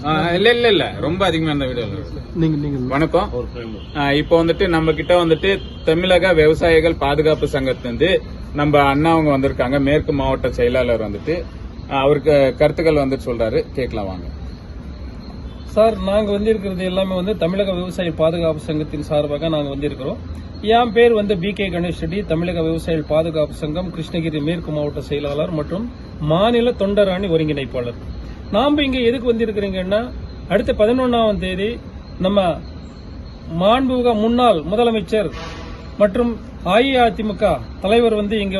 இல்ல ரொம்ப அதிகமா இந்த வீடியோ. வணக்கம். இப்போ வந்துட்டு நம்ம கிட்ட வந்துட்டு தமிழக விவசாயிகள் பாதுகாப்பு சங்கத்திலிருந்து நம்ம அண்ணா அவங்க வந்திருக்காங்க. மேற்கு மாவட்ட செயலாளர் வந்துட்டு அவருக்கு கருத்துக்கள் வந்துட்டு சொல்றாரு, கேட்கலாம் வாங்க. சார், நாங்க வந்திருக்கிறது எல்லாமே தமிழக விவசாய பாதுகாப்பு சங்கத்தின் சார்பாக நாங்க வந்திருக்கிறோம். என் பேர் பி.கே. கணேஷ் ரெட்டி, தமிழக விவசாயிகள் பாதுகாப்பு சங்கம் கிருஷ்ணகிரி மேற்கு மாவட்ட செயலாளர் மற்றும் மாநில தொண்டரணி ஒருங்கிணைப்பாளர். நாம இங்க எதுக்கு வந்திருக்கிறீங்கன்னா, அடுத்த 11ஆம் தேதி நம்ம மாண்புமிகு முன்னாள் முதலமைச்சர் மற்றும் அஇஅதிமுக தலைவர் இங்க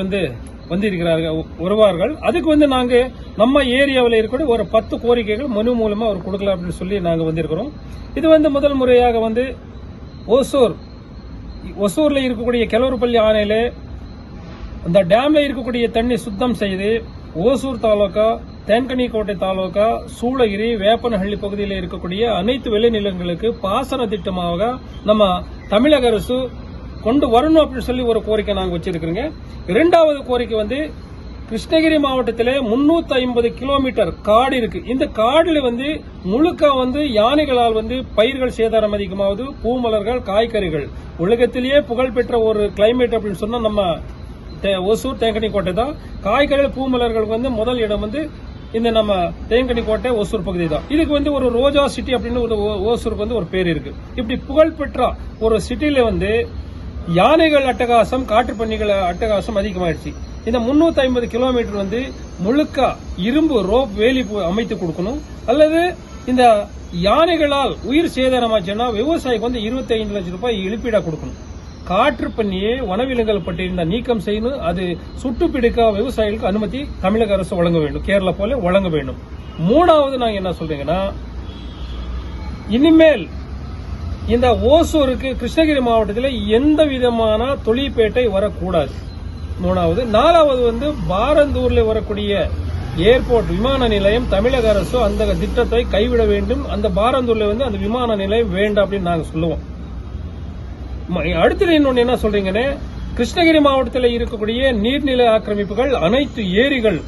வந்திருக்கிறார்கள், வருவார்கள். அதுக்கு நாங்க நம்ம ஏரியாவில் இருக்கக்கூடிய ஒரு 10 கோரிக்கைகள் மனு மூலமா அவர் கொடுக்கலாம் அப்படின்னு சொல்லி நாங்க வந்திருக்கிறோம். இது முதல் முறையாக ஒசூர்ல இருக்கக்கூடிய கெலவரப்பள்ளி ஆணையில அந்த டேம்ல இருக்கக்கூடிய தண்ணி சுத்தம் செய்து ஓசூர் தாலுகா, தேன்கனிக்கோட்டை தாலுகா, சூளகிரி, வேப்பனஹள்ளி பகுதியில் இருக்கக்கூடிய அனைத்து விளைநிலங்களுக்கு பாசன திட்டமாக நம்ம தமிழக அரசு கொண்டு வரணும் அப்படின்னு சொல்லி ஒரு கோரிக்கை நாங்க வச்சிருக்கிறோங்க. இரண்டாவது கோரிக்கை கிருஷ்ணகிரி மாவட்டத்திலே 350 கிலோமீட்டர் காடு இருக்கு. இந்த காடுல முழுக்க யானைகளால் பயிர்கள் சேதாரம் அதிகமாவது, பூமலர்கள், காய்கறிகள், உலகத்திலேயே புகழ்பெற்ற ஒரு கிளைமேட் அப்படின்னு சொன்னா நம்ம ஒசூர் தேங்கனிக்கோட்டை தான். காய்கறிகள், பூமலர்கள் முதல் இடம் இந்த நம்ம தேங்கனிக்கோட்டை ஒசூர் பகுதி தான். இதுக்கு ஒரு ரோஜா சிட்டி அப்படின்னு ஒரு ஓசூருக்கு ஒரு பேர் இருக்கு. இப்படி புகழ்பெற்ற ஒரு சிட்டில யானைகள் அட்டகாசம், காட்டுப்பன்னிகள் அட்டகாசம் அதிகமாயிடுச்சு. இந்த 350 கிலோமீட்டர் முழுக்க இரும்பு ரோப் வேலி அமைத்து கொடுக்கணும். அல்லது இந்த யானைகளால் உயிர் சேதாரமாச்சுன்னா விவசாயிக்கு 25 லட்சம் ரூபாய் இழப்பீடா கொடுக்கணும். காற்றுப்பன்னியை வனவிலங்குகள் பட்டியலில் நீக்கம் செய்யணும். அது சுட்டுப்பிடிக்க விவசாயிகளுக்கு அனுமதி தமிழக அரசு வழங்க வேண்டும், கேரளா போல வழங்க வேண்டும். மூணாவது நாங்க என்ன சொல்றீங்கன்னா, இனிமேல் இந்த ஓசூருக்கு கிருஷ்ணகிரி மாவட்டத்தில் எந்த விதமான தொழிற்பேட்டை வரக்கூடாது. மூணாவது. நாலாவது பாரந்தூர்ல வரக்கூடிய ஏர்போர்ட் விமான நிலையம் தமிழக அரசு அந்த திட்டத்தை கைவிட வேண்டும். அந்த பாரந்தூர்ல அந்த விமான நிலையம் வேண்டாம் அப்படின்னு நாங்க சொல்லுவோம். அடுத்தது இன்னொன்னு என்ன சொல்றீங்கன்னு, கிருஷ்ணகிரி மாவட்டத்தில் இருக்கக்கூடிய நீர்நிலை ஆக்கிரமிப்புகள், அனைத்து ஏரிகள்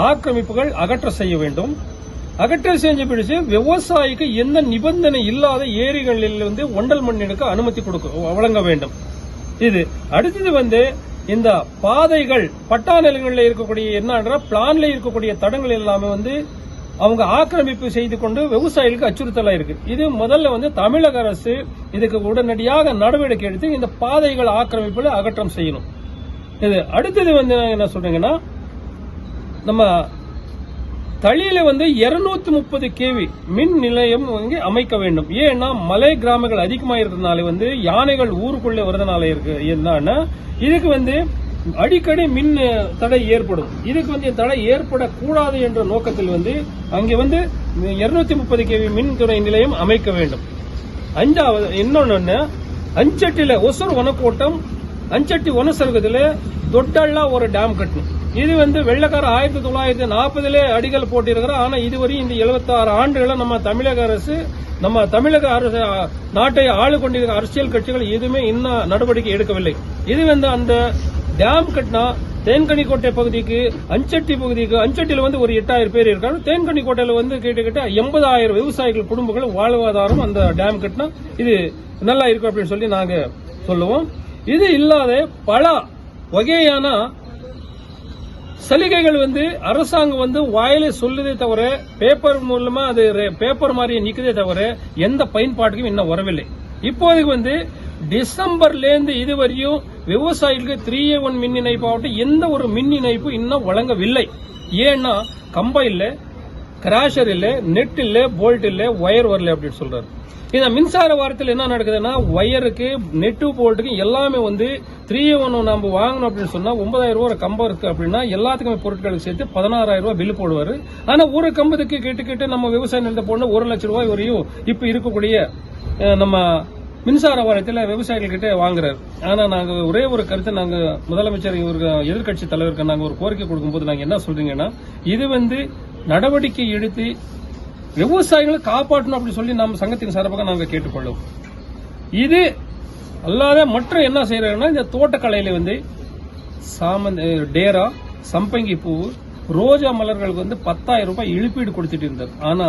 ஆக்கிரமிப்புகள் அகற்ற செய்ய வேண்டும். அகற்ற செஞ்ச பிடிச்சு விவசாயிக்கு எந்த நிபந்தனை இல்லாத ஏரிகளில் ஒண்டல் மண் எடுக்க அனுமதி வழங்க வேண்டும். இது அடுத்தது இந்த பாதைகள், பட்டா நிலங்களில் இருக்கக்கூடிய என்ன பிளான்ல இருக்கக்கூடிய தடங்கள் எல்லாமே அவங்க ஆக்கிரமிப்பு செய்து கொண்டு விவசாயிகளுக்கு அச்சுறுத்தலா இருக்கு. இது முதல்ல தமிழக அரசு இதுக்கு உடனடியாக நடவடிக்கை எடுத்து இந்த பாதைகள் ஆக்கிரமிப்புல அகற்றம் செய்யணும். இது அடுத்தது என்ன சொல்றீங்கன்னா, நம்ம தளியில 230 kV மின் நிலையம் அமைக்க வேண்டும். ஏன்னா மலை கிராமங்கள் அதிகமா இருக்கிறதுனால யானைகள் ஊருக்குள்ளே வரதுனால இருக்கு. என்னன்னா இதுக்கு அடிக்கடி மின் தடை ஏற்படும். இதுக்கு தடை ஏற்படக்கூடாது என்ற நோக்கத்தில் அங்கே 230 kV மின் துணை நிலையம் அமைக்க வேண்டும். அஞ்சாவது இன்னொன்னு, அஞ்சட்டில ஒசூர் வனக்கோட்டம் அஞ்சட்டி வனசர்கத்துல தொட்டல்லா ஒரு டேம் கட்டணும். இது வெள்ளக்கார 1940 அடிகள் போட்டிருக்கிற. ஆனா இதுவரை இந்த 76 ஆண்டுகளை நம்ம தமிழக அரசு நாட்டை ஆளு கொண்டிருக்கிற அரசியல் கட்சிகள் எதுவுமே இன்னும் நடவடிக்கை எடுக்கவில்லை. இது அந்த டேம் கட்டினா தேன்கனிக்கோட்டை பகுதிக்கு, அஞ்சட்டி பகுதிக்கு, அஞ்சட்டில ஒரு 8000 பேர் இருக்காங்க. தேன்கனிக்கோட்டையில கிட்ட 80,000 விவசாயிகள் குடும்பங்கள் வாழ்வாதாரம் அந்த டேம் கட்டினா இது நல்லா இருக்கும் அப்படின்னு சொல்லி நாங்க சொல்லுவோம். இது இல்லாத பல வகையான சலுகைகள் அரசாங்கம் வாயில சொல்லுதே தவிர, பேப்பர் மூலமா அது பேப்பர் மாதிரி நிக்குதே தவிர எந்த பயன்பாட்டுக்கும் இன்னும் வரவில்லை. இப்போதைக்கு டிசம்பர்ல இருந்து இதுவரையும் விவசாயிகளுக்கு 3A1 மின் இணைப்பாகட்டும் எந்த ஒரு மின் இணைப்பு இன்னும் வழங்கவில்லை. ஏன்னா கம்பம் இல்ல, கிராஷர் இல்ல, நெட் இல்ல, போல்ட் இல்ல, ஒயர் வரல அப்படின்னு சொல்றாரு. இந்த மின்சார வாரத்தில் என்ன நடக்குதுன்னா, ஒயருக்கு, நெட்டு, போல்ட்டுக்கு எல்லாமே 3A1 நம்ம வாங்கணும் அப்படின்னு சொன்னா 9,000 ரூபாய் கம்பம் இருக்கு அப்படின்னா எல்லாத்துக்குமே பொருட்களுக்கு சேர்த்து 16,000 ரூபாய் பில் போடுவாரு. ஆனா ஒரு கம்பத்துக்கு கேட்டு நம்ம விவசாய நிலத்தை போடணும் 1 லட்சம் ரூபாய் வரையும் இப்ப இருக்கக்கூடிய நம்ம மின்சார வாரியத்தில் விவசாயிகள் கிட்ட வாங்குறாரு. ஆனா நாங்க ஒரே ஒரு கருத்தை நாங்க முதலமைச்சர் எதிர்கட்சி தலைவருக்கு நாங்க ஒரு கோரிக்கை கொடுக்கும்போது நாங்க என்ன சொல்றீங்கன்னா, இது நடவடிக்கை எடுத்து விவசாயிகளை காப்பாற்றணும் அப்படின்னு சொல்லி நம்ம சங்கத்தின் சார்பாக நாங்க கேட்டுக்கொள்ளுவோம். இது அல்லாத மற்ற என்ன செய்யறாங்கன்னா, இந்த தோட்டக்கலையில டேரா, சம்பங்கி பூ, ரோஜா மலர்களுக்கு 10,000 ரூபாய் இழப்பீடு கொடுத்துட்டு இருந்தார். ஆனா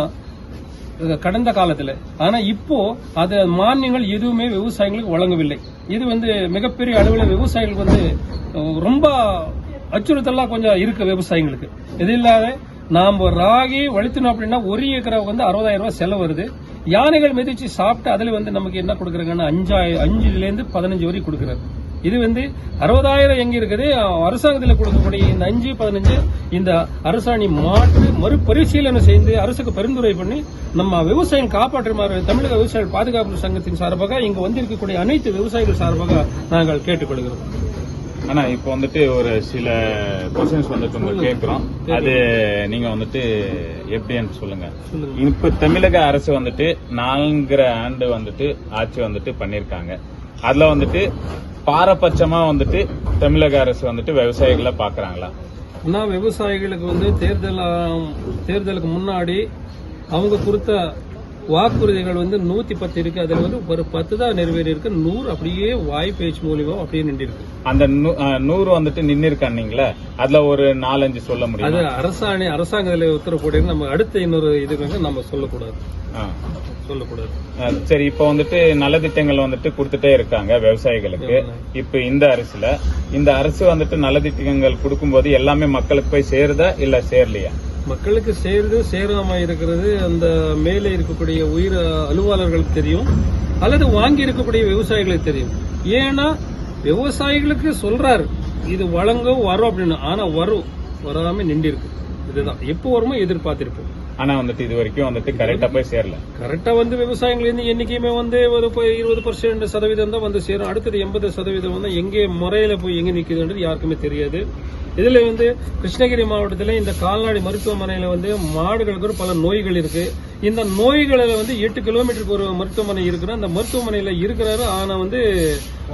கடந்த காலத்துல. ஆனா இப்போ அது மானியங்கள் எதுவுமே விவசாயிகளுக்கு வழங்கவில்லை. இது மிகப்பெரிய அளவில் விவசாயிகளுக்கு ரொம்ப அச்சுறுத்தலாம் கொஞ்சம் இருக்கு விவசாயிகளுக்கு. இது இல்லாத நாம ராகி வலித்தணும் அப்படின்னா 1 ஏக்கராவுக்கு 60,000 ரூபாய் செலவு வருது. யானைகள் மிதிச்சு சாப்பிட்டு அதுல நமக்கு என்ன கொடுக்குறாங்கன்னா 5 லேருந்து 15 வரைக்கும் கொடுக்குறாரு. இது 60,000 எங்க இருக்குது? அரசாங்கத்தில் கொடுக்கக்கூடிய இந்த 5, 15 இந்த அரசாணி மாற்று மறுபரிசீலனை செய்து அரசுக்கு பரிந்துரை பண்ணி நம்ம விவசாயம் காப்பாற்றுமாறு தமிழக விவசாயிகள் பாதுகாப்பு சங்கத்தின் சார்பாக இங்கு வந்திருக்கக்கூடிய அனைத்து விவசாயிகள் சார்பாக நாங்கள் கேட்டுக்கொள்கிறோம். ஆனா இப்ப ஒரு சில கொஸ்டின்ஸ் உங்களுக்கு கேட்கிறோம். அது நீங்க எப்படின்னு சொல்லுங்க. இப்ப தமிழக அரசு 4 ஆண்டு ஆட்சி பண்ணிருக்காங்க. அதுல பாரபட்சமா தமிழக அரசு விவசாயிகளை பாக்குறாங்களா? விவசாயிகளுக்கு தேர்தலுக்கு முன்னாடி அவங்க கொடுத்த வாக்குறுதிகள் 110 இருக்கு. அதுல ஒரு 10 தான் நிறைவேறி இருக்கு. 100 அப்படியே வாய் பேச்சு மூலியமா அப்படியே நின்று இருக்கு. அந்த 100 நின்று இருக்கானீங்களா? அதுல ஒரு 4-5 சொல்ல முடியும். அது அரசாங்கத்துல உத்தரவு போட்டு நம்ம அடுத்த இன்னொரு இதுக்கு நம்ம சொல்லக்கூடாது. சரி, இப்ப நலத்திட்டங்கள் கொடுத்துட்டே இருக்காங்க விவசாயிகளுக்கு. இப்ப இந்த அரசு நலத்திட்டங்கள் கொடுக்கும்போது எல்லாமே மக்களுக்கு போய் சேருதா இல்ல சேரலையா? மக்களுக்கு சேராம இருக்கிறது அந்த மேலே இருக்கக்கூடிய உயிர் அலுவலர்களுக்கு தெரியும், அல்லது வாங்கி இருக்கக்கூடிய விவசாயிகளுக்கு தெரியும். ஏன்னா விவசாயிகளுக்கு சொல்றாரு இது வழங்கும் வரும் அப்படின்னு. ஆனா வராம நின்று இருக்கு. இதுதான் எப்போ வருமோ எதிர்பார்த்திருப்போம். ஆனா இது வரைக்கும் கரெக்டா போய் சேரல. கரெக்டா விவசாயிகள் எண்ணிக்கையுமே ஒரு 20% தான் சேரும். அடுத்தது 80% எங்கே முறையில போய் எங்க நிக்குதுன்றது யாருக்குமே தெரியாது. இதுல கிருஷ்ணகிரி மாவட்டத்தில் இந்த கால்நடை மருத்துவமனையில மாடுகளுக்கு பல நோய்கள் இருக்கு. இந்த நோய்களை 8 கிலோமீட்டருக்கு ஒரு மருத்துவமனை இருக்கிற அந்த மருத்துவமனையில இருக்கிறாரு. ஆனா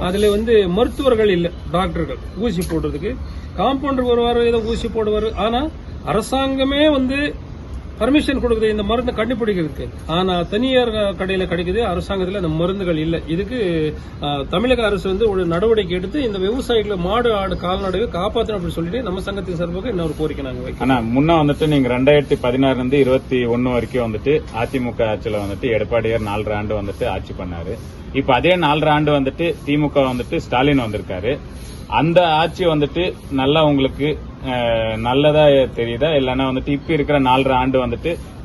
அதுல மருத்துவர்கள் இல்ல, டாக்டர்கள். ஊசி போடுறதுக்கு காம்பவுண்டர் வருவாரு, ஏதோ ஊசி போடுவாரு. ஆனா அரசாங்கமே பர்மிஷன் கொடுக்குது இந்த மருந்து கண்டுபிடிக்கிறதுக்கு. ஆனா தனியார் கடையில கிடைக்குது, அரசாங்கத்தில் அந்த மருந்துகள் இல்ல. இதுக்கு தமிழக அரசு ஒரு நடவடிக்கை எடுத்து இந்த விவசாயிகளை மாடு ஆடு கால்நடையை காப்பாற்றணும் அப்படின்னு சொல்லிட்டு நம்ம சங்கத்தின் சார்பாக இன்னொரு கோரிக்கை நாங்க வைக்கிறோம். ஆனா முன்ன நீங்க 2016 இருந்து 21 வரைக்கும் அதிமுக ஆட்சியில எடப்பாடியார் 4 ஆண்டு ஆட்சி பண்ணாரு. இப்ப அதே 4 ஆண்டு திமுக ஸ்டாலின் வந்திருக்காரு. அந்த ஆட்சி நல்லா உங்களுக்கு நல்லதா தெரியுதா? இல்லன்னா இப்ப இருக்கிற 4 ஆண்டு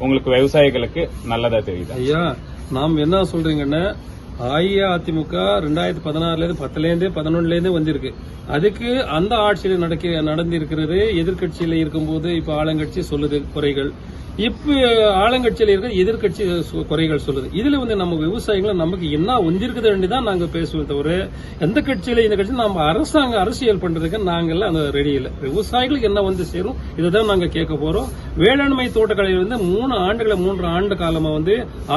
உங்களுக்கு விவசாயிகளுக்கு நல்லதா தெரியுதா? ஐயா, நாம் என்ன சொல்றீங்கன்னா அஇஅதிமுக 2016 10 11 வந்திருக்கு. அதுக்கு அந்த ஆட்சியில் நடந்திருக்கிறது. எதிர்கட்சியில இருக்கும்போது இப்ப ஆளுங்கட்சி சொல்லுது குறைகள், இப்ப ஆளுங்கட்சியில இருக்க எதிர்கட்சி குறைகள் சொல்லுது. இதுல நம்ம விவசாயிகளை நமக்கு என்ன வந்திருக்குது வேண்டிதான் நாங்க பேசுவோம் தவிர எந்த கட்சியில இந்த கட்சி நம்ம அரசியல் பண்றதுக்கு நாங்கெல்லாம் அந்த ரெடி இல்லை. விவசாயிகளுக்கு என்ன சேரும் இதுதான் நாங்க கேட்க போறோம். வேளாண்மை தோட்டக்கலையில் 3 ஆண்டு காலமா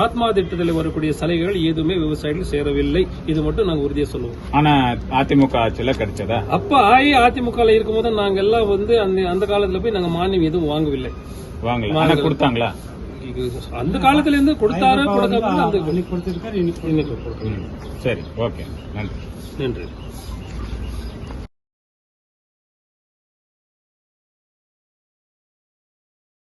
ஆத்மா திட்டத்தில் வரக்கூடிய சலுகைகள் எதுவுமே விவசாயிகள் சேரவில்லை. இது மட்டும் நாங்க உறுதியா சொல்லுவோம். ஆனா அதிமுக ஆட்சியில கிடைச்சதா? அப்ப அஇஅதிமுக இருக்கும்போது நாங்க எல்லாம் அந்த காலத்துல போய் நாங்க மானியம் எதுவும் வாங்கவில்லை. கொடுத்தாங்களா? அந்த காலத்துல இருந்து கொடுத்தாரு. சரி, ஓகே, நன்றி.